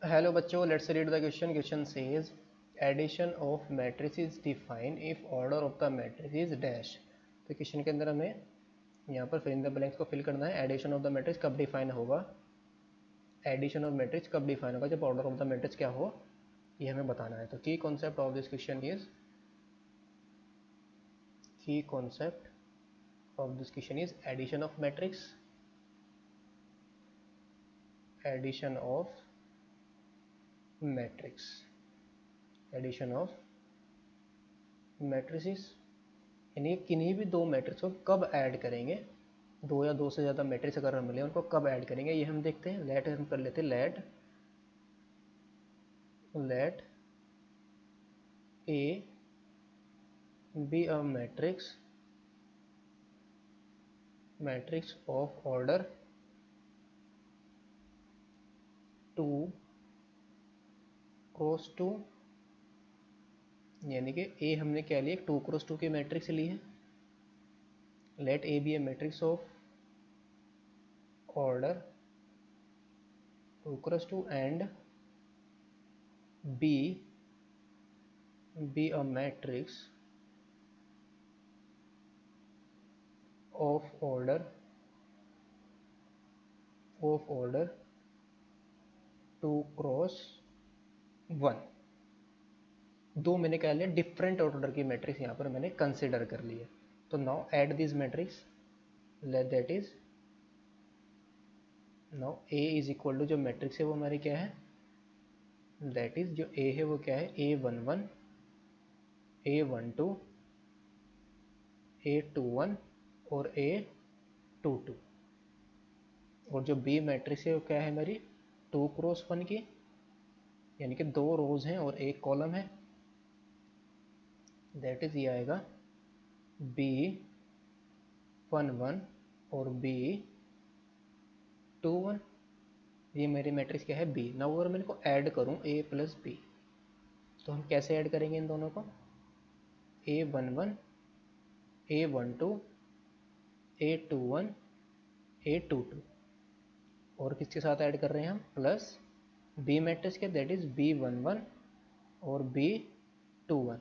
Hello बच्चों, let's read the question. Question says addition of matrix is define if order of the matrix is dash. तो question के अंदर हमें यहाँ पर फिल इन द ब्लैंक्स को फिल करना है. एडिशन ऑफ द मैट्रिक्स कब डिफाइन होगा, एडिशन ऑफ मैट्रिक्स कब डिफाइन होगा, जब ऑर्डर ऑफ द मैट्रिक्स क्या हो, ये हमें बताना है. तो की concept of this question is addition of matrix, addition of matrix, addition of matrices. यानी किन्हीं भी दो मैट्रिक्स को कब ऐड करेंगे, दो या दो से ज़्यादा मैट्रिक्स अगर हमें मिले उनको कब ऐड करेंगे ये हम देखते हैं. लेट हम कर लेते हैं let A be a matrix of order 2 cross 2. यानी कि ए हमने क्या लिया, 2 क्रॉस 2 की मैट्रिक्स ली है. Let A be a matrix of order 2 cross 2 and B a matrix of order 2 cross 1. दो मैंने क्या लिया, डिफरेंट ऑर्डर की मैट्रिक्स यहाँ पर मैंने कंसिडर कर ली है. तो now add this matrix, let that is now A is equal to जो मैट्रिक्स है वो हमारी क्या है, दैट इज जो ए है वो क्या है, A11 A12 A21 और A22. और जो बी मैट्रिक्स है वो क्या है हमारी, 2 क्रॉस 1 की, यानी कि 2 रोज हैं और 1 कॉलम है. दैट इज ये आएगा B11 और B21. ये मेरी मैट्रिक्स क्या है, बी. नाउ अगर मैं इनको ऐड करूं A प्लस बी, तो हम कैसे ऐड करेंगे इन दोनों को, A11 A12 A21 A22. और किसके साथ ऐड कर रहे हैं हम, प्लस बी मैट्रिक्स के, दैट इज B11 और B21.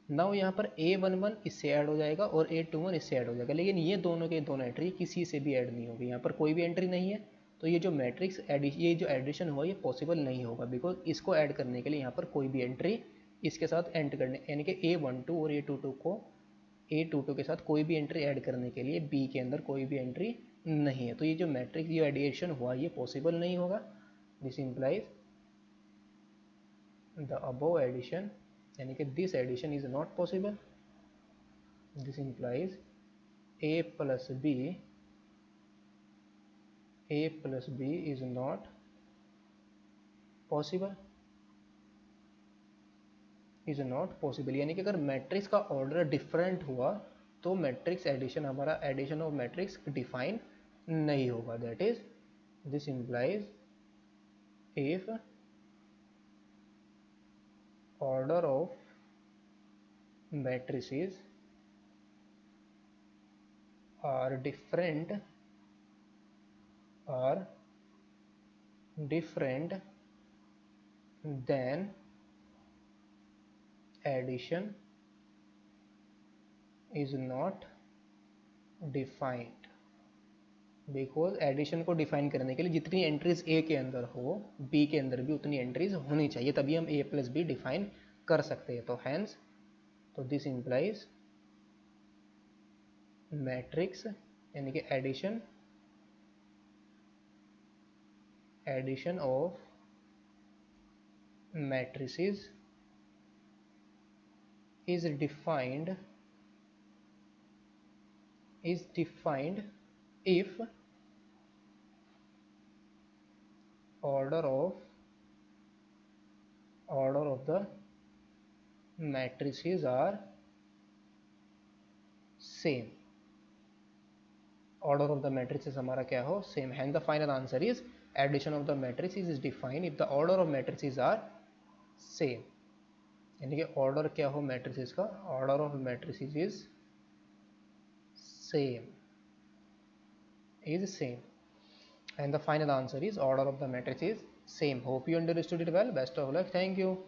नाउ यहाँ पर A11 इससे ऐड हो जाएगा और A21 इससे ऐड हो जाएगा, लेकिन ये दोनों के दोनों एंट्री किसी से भी ऐड नहीं होगी. यहाँ पर कोई भी एंट्री नहीं है, तो ये जो मैट्रिक्स ये जो एडिशन हुआ ये पॉसिबल नहीं होगा, बिकॉज इसको ऐड करने के लिए यहाँ पर कोई भी एंट्री इसके साथ एंड करने, यानी कि A12 और A22 के साथ कोई भी एंट्री ऐड करने के लिए बी के अंदर कोई भी एंट्री नहीं है. तो ये जो मैट्रिक्स ये एडिशन हुआ ये पॉसिबल नहीं होगा. This implies the above addition, यानी कि this addition is not possible. This implies a plus b is not possible, यानी कि अगर मैट्रिक्स का ऑर्डर डिफरेंट हुआ तो मैट्रिक्स एडिशन, हमारा एडिशन ऑफ मैट्रिक्स डिफाइन नहीं होगा. That is this implies if order of matrices are different then addition is not defined. Because addition को डिफाइन करने के लिए जितनी एंट्रीज ए के अंदर हो बी के अंदर भी उतनी एंट्रीज होनी चाहिए, तभी हम ए प्लस बी डिफाइन कर सकते हैं. तो हैंस, तो दिस इम्प्लाइज मैट्रिक्स, यानी कि addition of matrices is defined if order of the matrices are same. Order of the matrices हमारा क्या हो, same. And the final answer is addition of the matrices is defined if the order of matrices are same. यानी कि order क्या हो matrices का, order of matrices is same, and the final answer is order of the matrices Same. Hope you understood it well. Best of luck. Thank you.